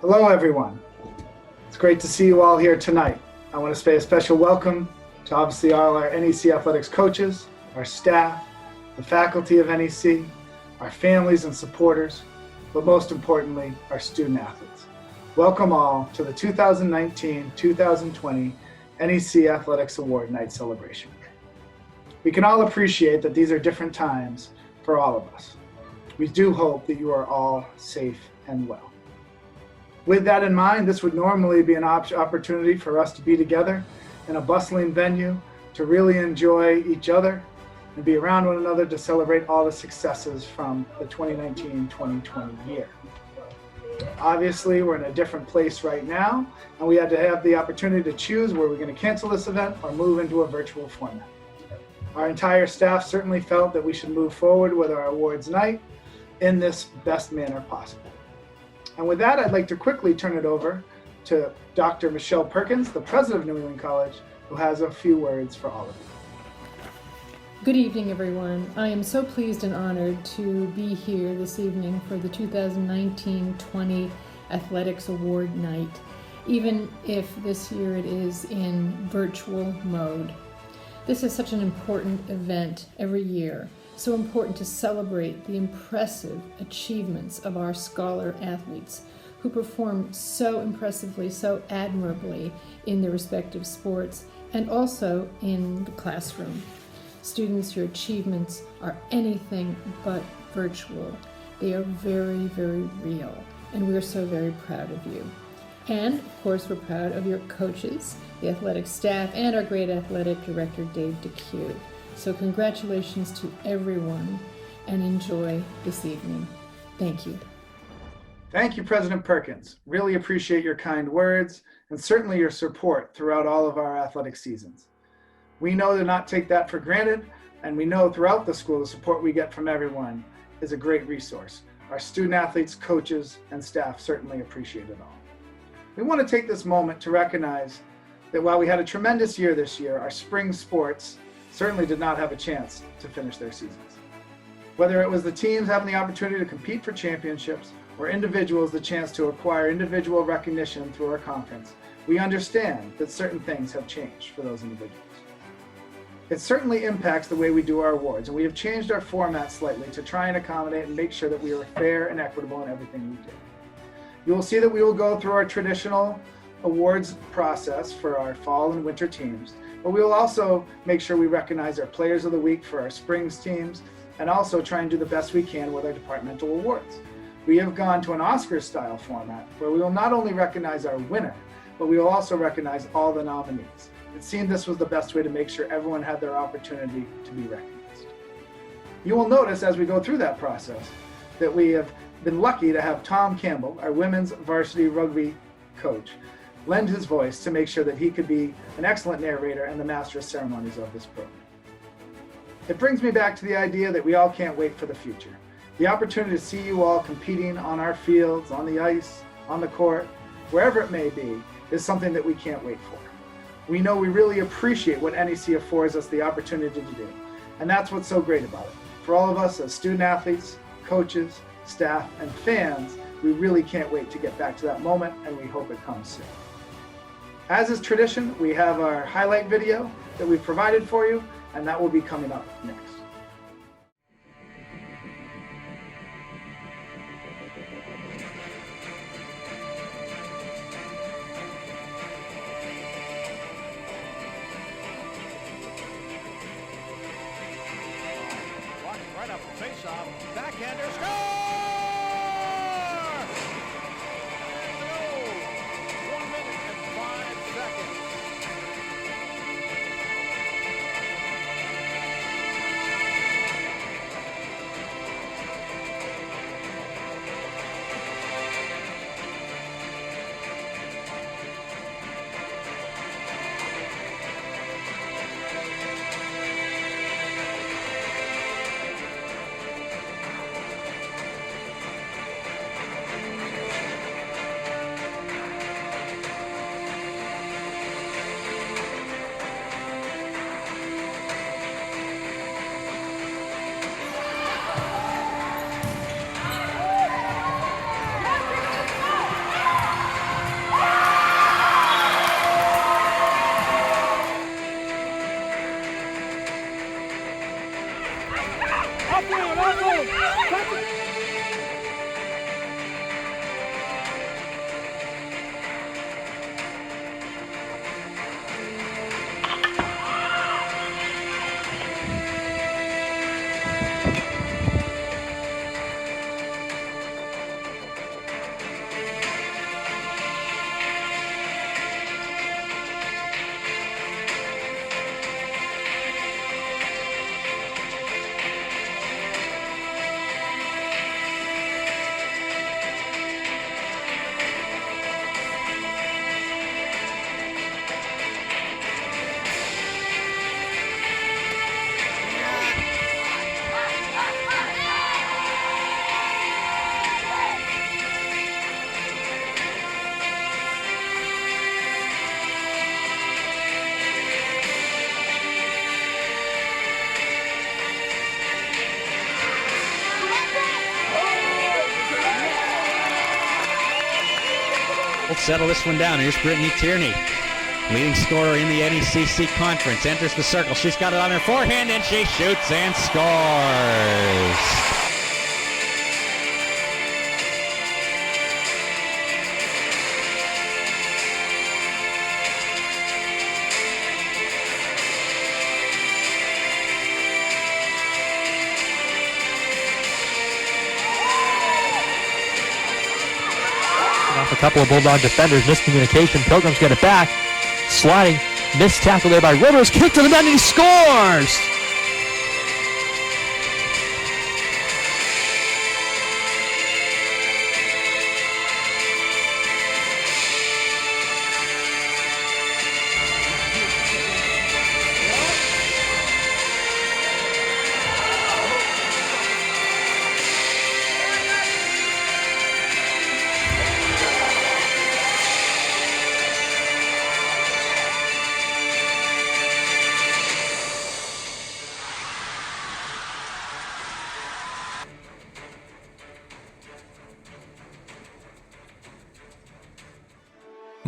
Hello, everyone. It's great to see you all here tonight. I want to say a special welcome to obviously all our NEC athletics coaches, our staff, the faculty of NEC, our families and supporters, but most importantly, our student athletes. Welcome all to the 2019-2020 NEC Athletics Award Night celebration. We can all appreciate that these are different times for all of us. We do hope that you are all safe and well. With that in mind, this would normally be an opportunity for us to be together in a bustling venue to really enjoy each other and be around one another to celebrate all the successes from the 2019-2020 year. Obviously, we're in a different place right now, and we had to have the opportunity to choose where we're going to cancel this event or move into a virtual format. Our entire staff certainly felt that we should move forward with our awards night in this best manner possible. And with that, I'd like to quickly turn it over to Dr. Michelle Perkins, the president of New England College, who has a few words for all of you. Good evening, everyone. I am so pleased and honored to be here this evening for the 2019-20 Athletics Award Night, even if this year it is in virtual mode. This is such an important event every year, so important to celebrate the impressive achievements of our scholar athletes who perform so impressively, so admirably in their respective sports and also in the classroom. Students, your achievements are anything but virtual. They are very, very real, and we're so very proud of you. And, of course, we're proud of your coaches, the athletic staff, and our great athletic director, Dave DeCue. So congratulations to everyone, and enjoy this evening. Thank you. Thank you, President Perkins. Really appreciate your kind words and certainly your support throughout all of our athletic seasons. We know to not take that for granted, and we know throughout the school the support we get from everyone is a great resource. Our student athletes, coaches, and staff certainly appreciate it all. We want to take this moment to recognize that while we had a tremendous year this year, our spring sports certainly did not have a chance to finish their seasons. Whether it was the teams having the opportunity to compete for championships or individuals the chance to acquire individual recognition through our conference, we understand that certain things have changed for those individuals. It certainly impacts the way we do our awards, and we have changed our format slightly to try and accommodate and make sure that we are fair and equitable in everything we do. You will see that we will go through our traditional awards process for our fall and winter teams, but we will also make sure we recognize our players of the week for our springs teams and also try and do the best we can with our departmental awards. We have gone to an Oscar-style format where we will not only recognize our winner, but we will also recognize all the nominees. It seemed this was the best way to make sure everyone had their opportunity to be recognized. You will notice as we go through that process that we have been lucky to have Tom Campbell, our women's varsity rugby coach, lend his voice to make sure that he could be an excellent narrator and the master of ceremonies of this program. It brings me back to the idea that we all can't wait for the future. The opportunity to see you all competing on our fields, on the ice, on the court, wherever it may be, is something that we can't wait for. We know we really appreciate what NEC affords us the opportunity to do, and that's what's so great about it. For all of us as student athletes, coaches, staff, and fans, we really can't wait to get back to that moment, and we hope it comes soon. As is tradition, we have our highlight video that we've provided for you, and that will be coming up next. Right up the face-off, backhander, score! There we go. 1 minute and 5 seconds. Let's settle this one down. Here's Brittany Tierney, leading scorer in the NEC conference, enters the circle. She's got it on her forehand, and she shoots and scores. Off a couple of Bulldog defenders, miscommunication. Pilgrims get it back. Sliding, missed tackle there by Rivers. Kick to the net, and he scores!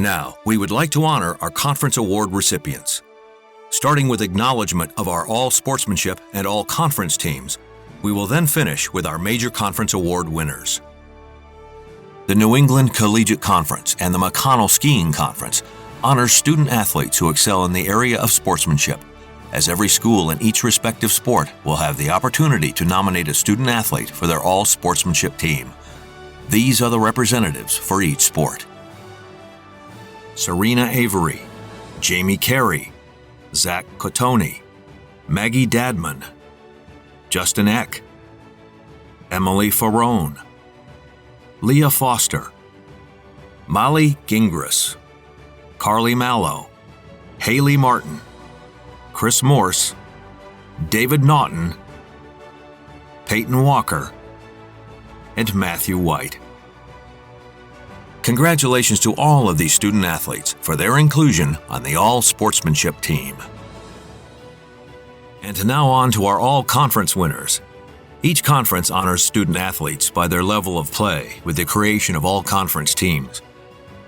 Now, we would like to honor our conference award recipients. Starting with acknowledgement of our all-sportsmanship and all-conference teams, we will then finish with our major conference award winners. The New England Collegiate Conference and the McConnell Skiing Conference honors student athletes who excel in the area of sportsmanship, as every school in each respective sport will have the opportunity to nominate a student athlete for their all-sportsmanship team. These are the representatives for each sport. Serena Avery, Jamie Carey, Zach Cotoni, Maggie Dadman, Justin Eck, Emily Farone, Leah Foster, Molly Gingras, Carly Mallow, Haley Martin, Chris Morse, David Naughton, Peyton Walker, and Matthew White. Congratulations to all of these student athletes for their inclusion on the all-sportsmanship team. And now on to our all-conference winners. Each conference honors student athletes by their level of play with the creation of all-conference teams.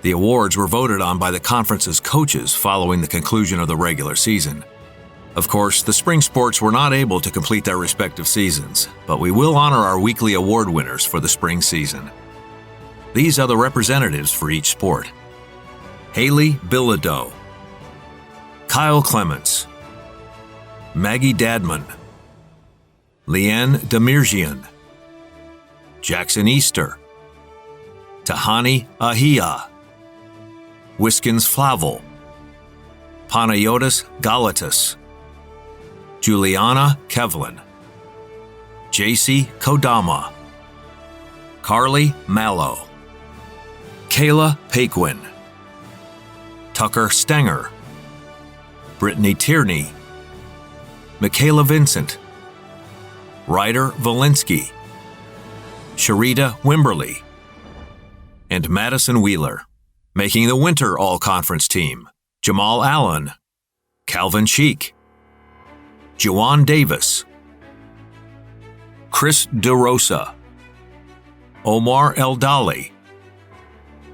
The awards were voted on by the conference's coaches following the conclusion of the regular season. Of course, the spring sports were not able to complete their respective seasons, but we will honor our weekly award winners for the spring season. These are the representatives for each sport. Haley Bilodeau, Kyle Clements, Maggie Dadman, Leanne Demirjian, Jackson Easter, Tahani Ahia, Wiskins Flavel, Panayotis Galatas, Juliana Kevlin, JC Kodama, Carly Mallow, Kayla Paquin, Tucker Stenger, Brittany Tierney, Michaela Vincent, Ryder Valinsky, Sharita Wimberly, and Madison Wheeler. Making the winter all-conference team, Jamal Allen, Calvin Cheek, Juwan Davis, Chris DeRosa, Omar Eldali,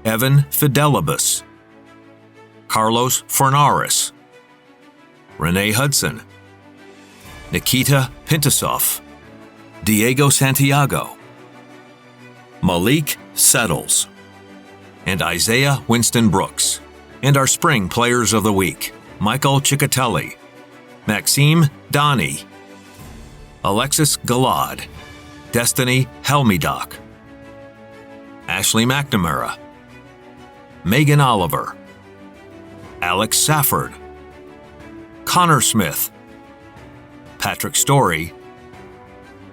Evan Fidelibus, Carlos Fernaris, Renee Hudson, Nikita Pintasov, Diego Santiago, Malik Settles, and Isaiah Winston Brooks. And our Spring Players of the Week: Michael Ciccatelli, Maxime Donnie, Alexis Galad, Destiny Helmidok, Ashley McNamara, Megan Oliver, Alex Safford, Connor Smith, Patrick Story,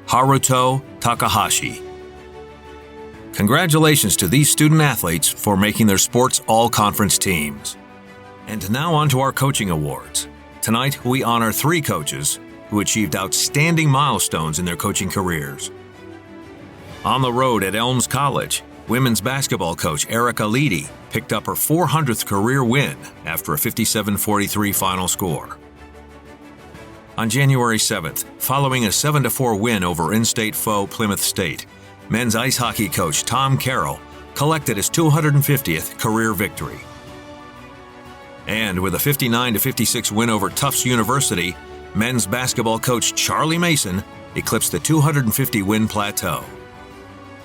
Haruto Takahashi. Congratulations to these student athletes for making their sports all-conference teams. And now on to our coaching awards. Tonight, we honor 3 coaches who achieved outstanding milestones in their coaching careers. On the road at Elms College, women's basketball coach Erica Leedy picked up her 400th career win after a 57-43 final score. On January 7th, following a 7-4 win over in-state foe Plymouth State, men's ice hockey coach Tom Carroll collected his 250th career victory. And with a 59-56 win over Tufts University, men's basketball coach Charlie Mason eclipsed the 250-win plateau.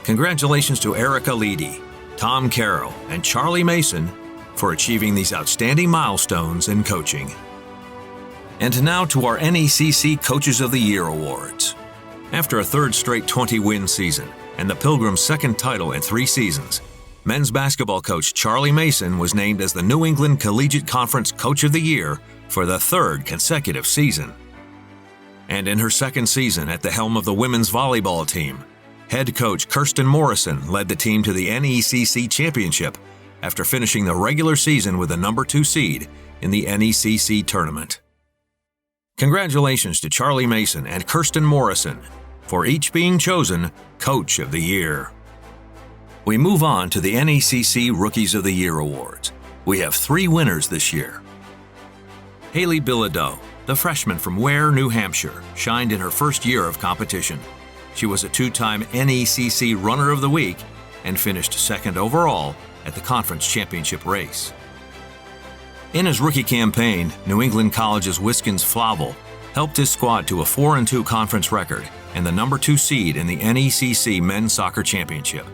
Congratulations to Erica Leedy, Tom Carroll, and Charlie Mason for achieving these outstanding milestones in coaching. And now to our NECC Coaches of the Year Awards. After a third straight 20-win season and the Pilgrims' second title in 3 seasons, men's basketball coach Charlie Mason was named as the New England Collegiate Conference Coach of the Year for the 3rd consecutive season. And in her 2nd season at the helm of the women's volleyball team, head coach Kirsten Morrison led the team to the NECC Championship after finishing the regular season with the number 2 seed in the NECC tournament. Congratulations to Charlie Mason and Kirsten Morrison for each being chosen Coach of the Year. We move on to the NECC Rookies of the Year Awards. We have 3 winners this year. Haley Bilodeau, the freshman from Ware, New Hampshire, shined in her first year of competition. She was a 2-time NECC Runner of the Week and finished 2nd overall at the conference championship race. In his rookie campaign, New England College's Wiskins Flavel helped his squad to a 4-2 conference record and the number 2 seed in the NECC Men's Soccer Championship.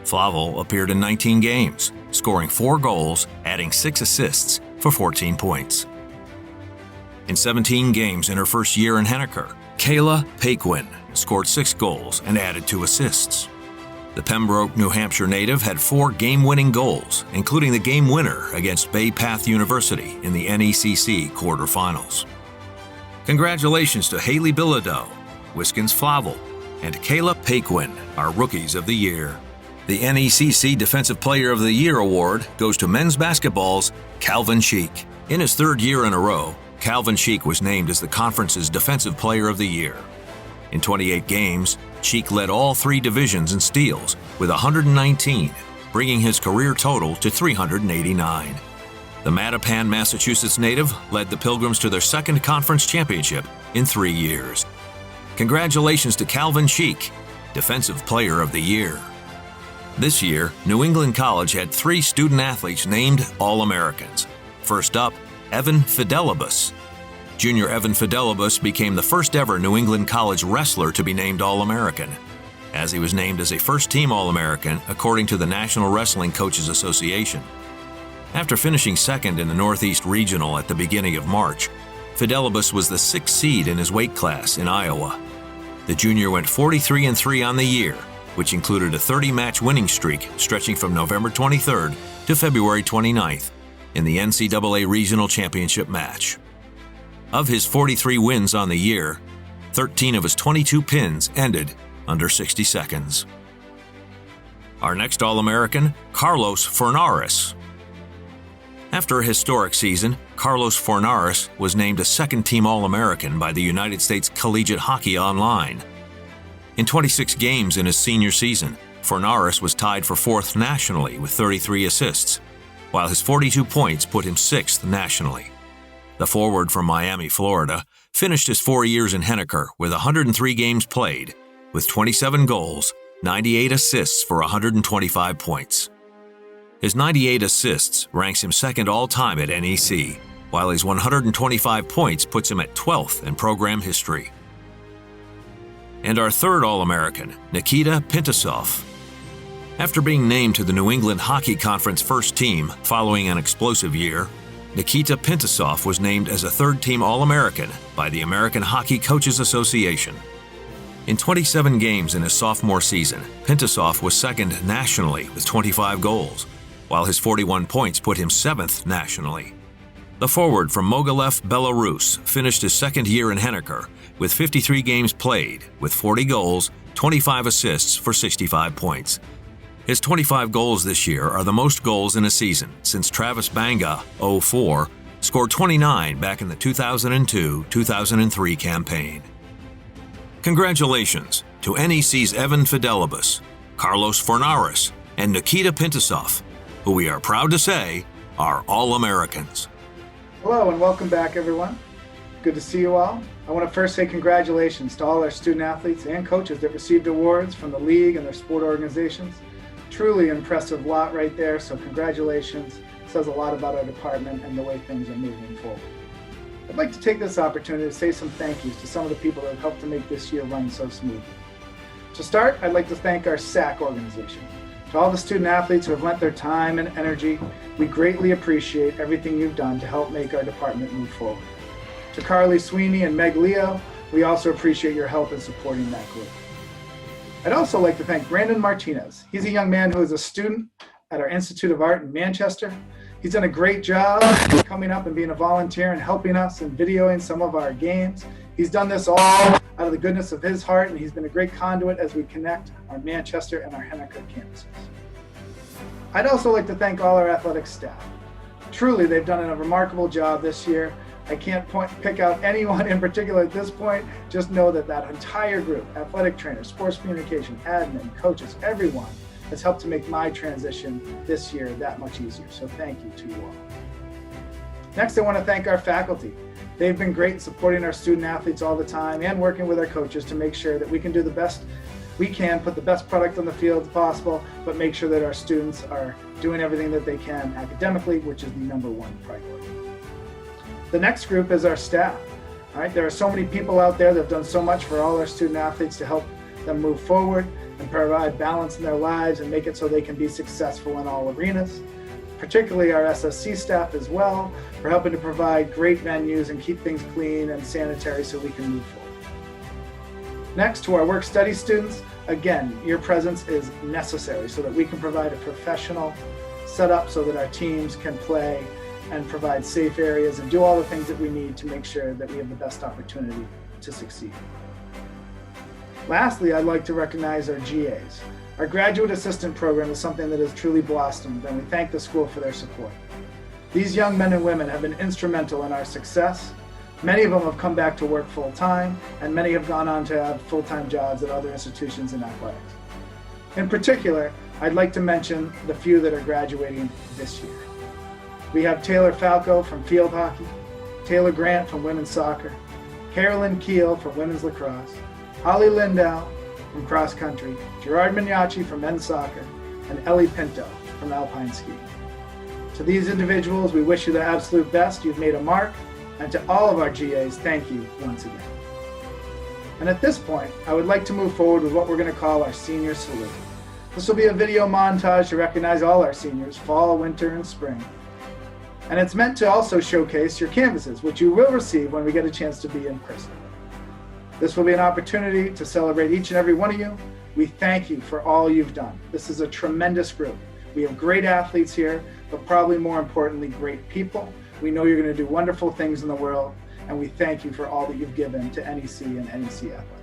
Flavel appeared in 19 games, scoring 4 goals, adding 6 assists for 14 points. In 17 games in her first year in Henniker, Kayla Paquin scored 6 goals and added 2 assists. The Pembroke, New Hampshire native had 4 game-winning goals, including the game winner against Bay Path University in the NECC quarterfinals. Congratulations to Haley Bilodeau, Wiskins Flavel, and Kayla Paquin, our Rookies of the Year. The NECC Defensive Player of the Year award goes to men's basketball's Calvin Sheik. In his 3rd year in a row, Calvin Sheik was named as the conference's Defensive Player of the Year. In 28 games, Sheik led all 3 divisions in steals with 119, bringing his career total to 389. The Mattapan, Massachusetts native led the Pilgrims to their 2nd conference championship in 3 years. Congratulations to Calvin Sheik, Defensive Player of the Year. This year, New England College had 3 student athletes named All-Americans. First up, Evan Fidelibus. Junior Evan Fidelibus became the first ever New England College wrestler to be named All-American, as he was named as a first-team All-American according to the National Wrestling Coaches Association. After finishing 2nd in the Northeast Regional at the beginning of March, Fidelibus was the 6th seed in his weight class in Iowa. The junior went 43-3 on the year, which included a 30-match winning streak stretching from November 23rd to February 29th in the NCAA Regional Championship match. Of his 43 wins on the year, 13 of his 22 pins ended under 60 seconds. Our next All-American, Carlos Fornaris. After a historic season, Carlos Fornaris was named a 2nd-team All-American by the United States Collegiate Hockey Online. In 26 games in his senior season, Fornaris was tied for 4th nationally with 33 assists, while his 42 points put him 6th nationally. The forward from Miami, Florida, finished his 4 years in Henniker with 103 games played, with 27 goals, 98 assists for 125 points. His 98 assists ranks him 2nd all-time at NEC, while his 125 points puts him at 12th in program history. and our third All-American, Nikita Pintasov. After being named to the New England Hockey Conference first team following an explosive year, Nikita Pintasov was named as a third-team All-American by the American Hockey Coaches Association. In 27 games in his sophomore season, Pintasov was second nationally with 25 goals, while his 41 points put him seventh nationally. The forward from Mogilev, Belarus, finished his second year in Henniker with 53 games played, with 40 goals, 25 assists for 65 points. His 25 goals this year are the most goals in a season since Travis Banga, 04, scored 29 back in the 2002-2003 campaign. Congratulations to NEC's Evan Fidelibus, Carlos Fornaris, and Nikita Pintasov, who we are proud to say are All-Americans. Hello and welcome back, everyone. Good to see you all. I want to first say congratulations to all our student athletes and coaches that received awards from the league and their sport organizations. Truly impressive lot right there, so congratulations. It says a lot about our department and the way things are moving forward. I'd like to take this opportunity to say some thank yous to some of the people that have helped to make this year run so smoothly. To start, I'd like to thank our SAC organization. To all the student athletes who have lent their time and energy, we greatly appreciate everything you've done to help make our department move forward. To Carly Sweeney and Meg Leo, we also appreciate your help in supporting that group. I'd also like to thank Brandon Martinez. He's a young man who is a student at our Institute of Art in Manchester. He's done a great job coming up and being a volunteer and helping us and videoing some of our games. He's done this all out of the goodness of his heart, and he's been a great conduit as we connect our Manchester and our Henniker campuses. I'd also like to thank all our athletic staff. Truly, they've done a remarkable job this year. I can't pick out anyone in particular at this point. Just know that that entire group, athletic trainers, sports communication, admin, coaches, everyone has helped to make my transition this year that much easier. So thank you to you all. Next, I want to thank our faculty. They've been great in supporting our student athletes all the time and working with our coaches to make sure that we can do the best we can, put the best product on the field as possible, but make sure that our students are doing everything that they can academically, which is the number one priority. The next group is our staff. All right, there are so many people out there that have done so much for all our student athletes to help them move forward and provide balance in their lives and make it so they can be successful in all arenas. Particularly our SSC staff as well, for helping to provide great venues and keep things clean and sanitary so we can move forward. Next, to our work-study students, again, your presence is necessary so that we can provide a professional setup so that our teams can play and provide safe areas and do all the things that we need to make sure that we have the best opportunity to succeed. Lastly, I'd like to recognize our GAs. Our graduate assistant program is something that has truly blossomed, and we thank the school for their support. These young men and women have been instrumental in our success. Many of them have come back to work full-time, and many have gone on to have full-time jobs at other institutions in athletics. In particular, I'd like to mention the few that are graduating this year. We have Taylor Falco from field hockey, Taylor Grant from women's soccer, Carolyn Keel from women's lacrosse, Holly Lindow from cross country, Gerard Mignacci from men's soccer, and Ellie Pinto from alpine skiing. To these individuals, we wish you the absolute best. You've made a mark. And to all of our GAs, thank you once again. And at this point, I would like to move forward with what we're going to call our senior salute. This will be a video montage to recognize all our seniors, fall, winter, and spring. And it's meant to also showcase your canvases, which you will receive when we get a chance to be in person. This will be an opportunity to celebrate each and every one of you. We thank you for all you've done. This is a tremendous group. We have great athletes here, but probably more importantly, great people. We know you're going to do wonderful things in the world, and we thank you for all that you've given to NEC and NEC Athletics.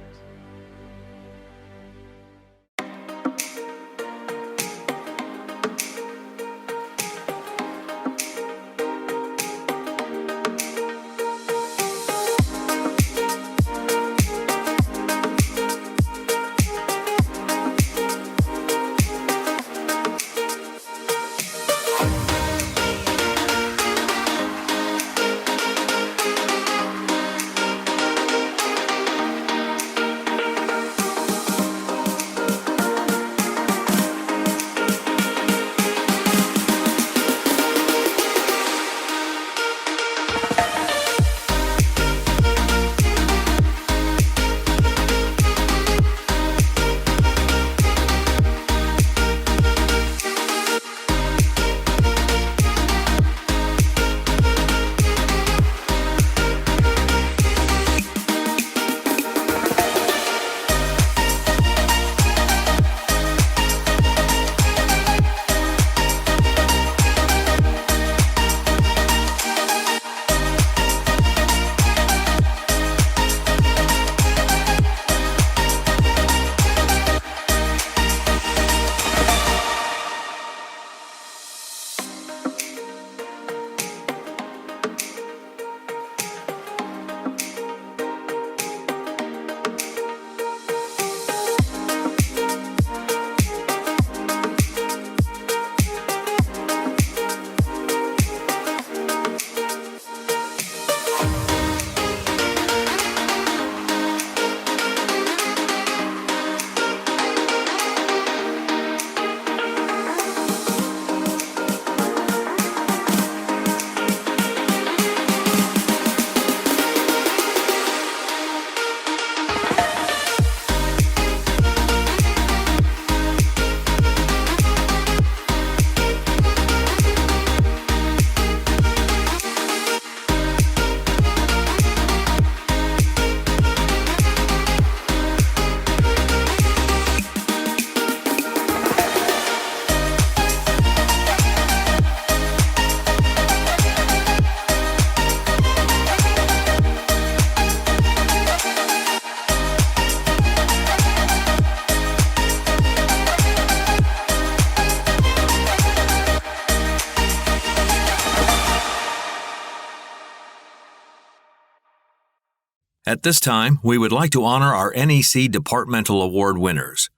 At this time, we would like to honor our NEC Departmental Award winners.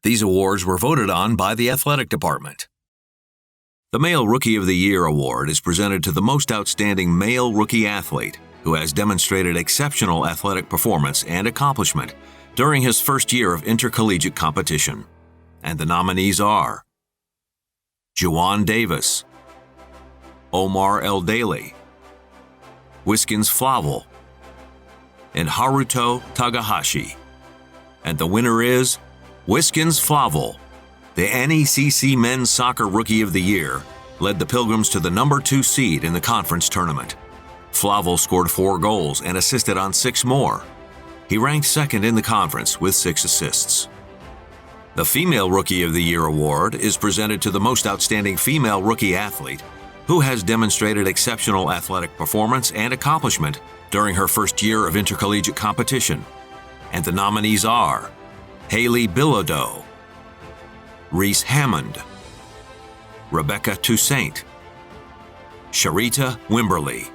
These awards were voted on by the Athletic Department. The Male Rookie of the Year Award is presented to the most outstanding male rookie athlete who has demonstrated exceptional athletic performance and accomplishment during his first year of intercollegiate competition. And the nominees are Juwan Davis, Omar El Daly, Wiskins Flavel, and Haruto Takahashi. And the winner is Wiskins Flavel. The NECC Men's Soccer Rookie of the Year led the Pilgrims to the number 2 seed in the conference tournament. Flavel scored 4 goals and assisted on 6 more. He ranked second in the conference with 6 assists. The Female Rookie of the Year award is presented to the most outstanding female rookie athlete who has demonstrated exceptional athletic performance and accomplishment during her first year of intercollegiate competition. And the nominees are Haley Bilodeau, Reese Hammond, Rebecca Toussaint, Sharita Wimberly.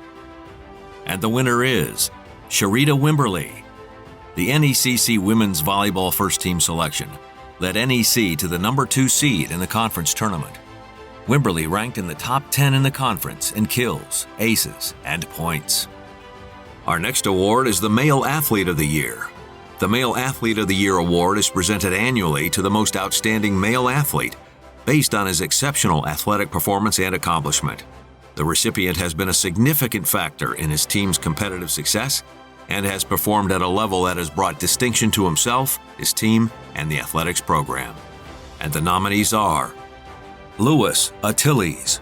And the winner is Sharita Wimberly. The NECC Women's Volleyball First Team selection led NEC to the number 2 seed in the conference tournament. Wimberly ranked in the top 10 in the conference in kills, aces, and points. Our next award is the Male Athlete of the Year. The Male Athlete of the Year award is presented annually to the most outstanding male athlete based on his exceptional athletic performance and accomplishment. The recipient has been a significant factor in his team's competitive success and has performed at a level that has brought distinction to himself, his team, and the athletics program. And the nominees are Louis Atiles,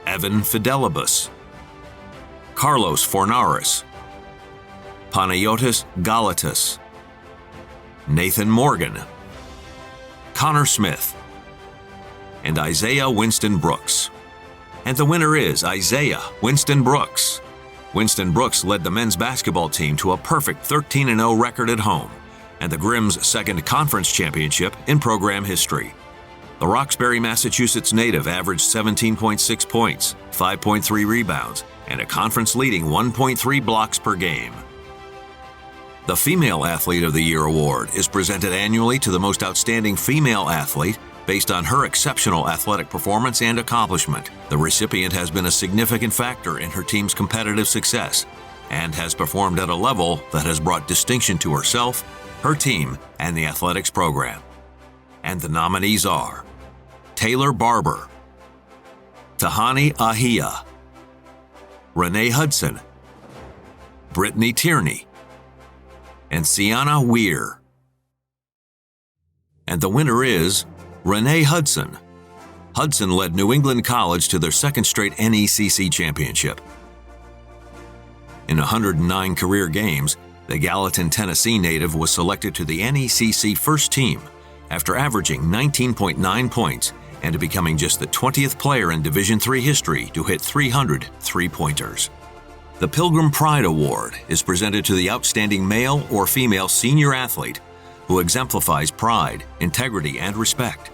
Evan Fidelibus, Carlos Fornaris, Panayotis Galatas, Nathan Morgan, Connor Smith, and Isaiah Winston Brooks. And the winner is Isaiah Winston Brooks. Winston Brooks led the men's basketball team to a perfect 13-0 record at home and the Grimm's second conference championship in program history. The Roxbury, Massachusetts native averaged 17.6 points, 5.3 rebounds, and a conference-leading 1.3 blocks per game. The Female Athlete of the Year award is presented annually to the most outstanding female athlete based on her exceptional athletic performance and accomplishment. The recipient has been a significant factor in her team's competitive success and has performed at a level that has brought distinction to herself, her team, and the athletics program. And the nominees are Taylor Barber, Tahani Ahia, Renee Hudson, Brittany Tierney, and Sienna Weir. And the winner is Renee Hudson. Hudson led New England College to their second straight NECC championship. In 109 career games, the Gallatin, Tennessee native was selected to the NECC first team after averaging 19.9 points and becoming just the 20th player in Division III history to hit 300 three-pointers. The Pilgrim Pride Award is presented to the outstanding male or female senior athlete who exemplifies pride, integrity, and respect,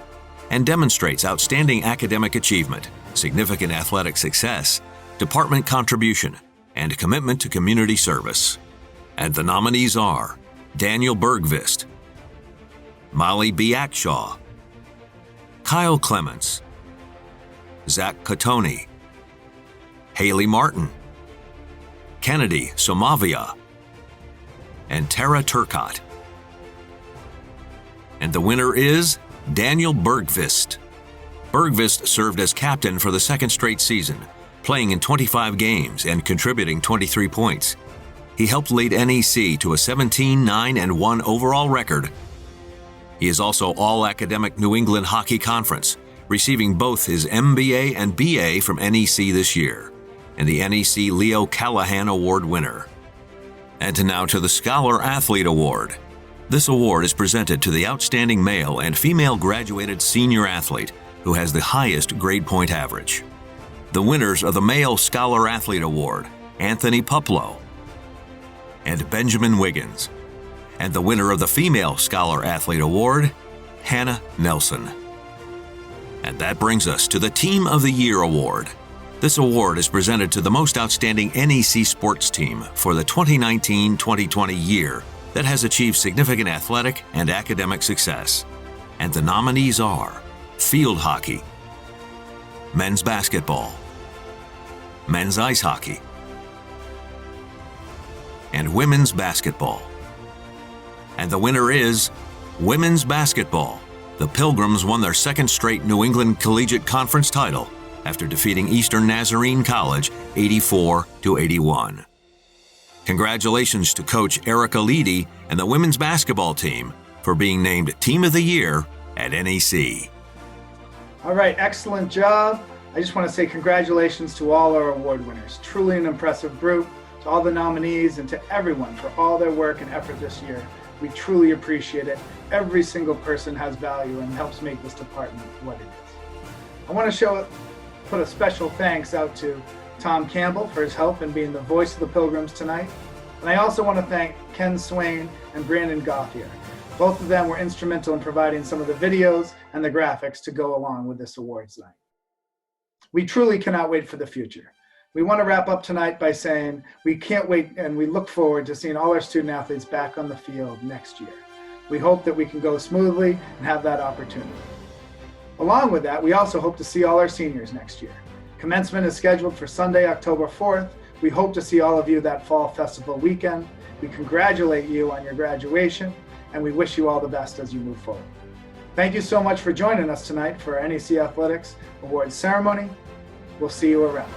and demonstrates outstanding academic achievement, significant athletic success, department contribution, and commitment to community service. And the nominees are Daniel Bergvist, Molly B. Akshaw, Kyle Clements, Zach Catoni, Haley Martin, Kennedy Somavia, and Tara Turcott. And the winner is Daniel Bergvist. Bergvist served as captain for the second straight season, playing in 25 games and contributing 23 points. He helped lead NEC to a 17-9-1 overall record. He is also All-Academic New England Hockey Conference, receiving both his MBA and BA from NEC this year, and the NEC Leo Callahan Award winner. And now to the Scholar Athlete Award. This award is presented to the outstanding male and female graduated senior athlete who has the highest grade point average. The winners of the Male Scholar Athlete Award, Anthony Puplo and Benjamin Wiggins. And the winner of the Female Scholar Athlete Award, Hannah Nelson. And that brings us to the Team of the Year Award. This award is presented to the most outstanding NEC sports team for the 2019-2020 year that has achieved significant athletic and academic success. And the nominees are field hockey, men's basketball, men's ice hockey, and women's basketball. And the winner is women's basketball. The Pilgrims won their second straight New England Collegiate Conference title after defeating Eastern Nazarene College 84-81. Congratulations to Coach Erica Leedy and the women's basketball team for being named Team of the Year at NEC. All right, excellent job. I just want to say congratulations to all our award winners. Truly an impressive group. To all the nominees and to everyone for all their work and effort this year. We truly appreciate it. Every single person has value and helps make this department what it is. I want to put a special thanks out to Tom Campbell for his help in being the voice of the Pilgrims tonight. And I also want to thank Ken Swain and Brandon Gauthier. Both of them were instrumental in providing some of the videos and the graphics to go along with this awards night. We truly cannot wait for the future. We want to wrap up tonight by saying we can't wait and we look forward to seeing all our student athletes back on the field next year. We hope that we can go smoothly and have that opportunity. Along with that, we also hope to see all our seniors next year. Commencement is scheduled for Sunday, October 4th. We hope to see all of you that fall festival weekend. We congratulate you on your graduation and we wish you all the best as you move forward. Thank you so much for joining us tonight for our NEC Athletics Awards ceremony. We'll see you around.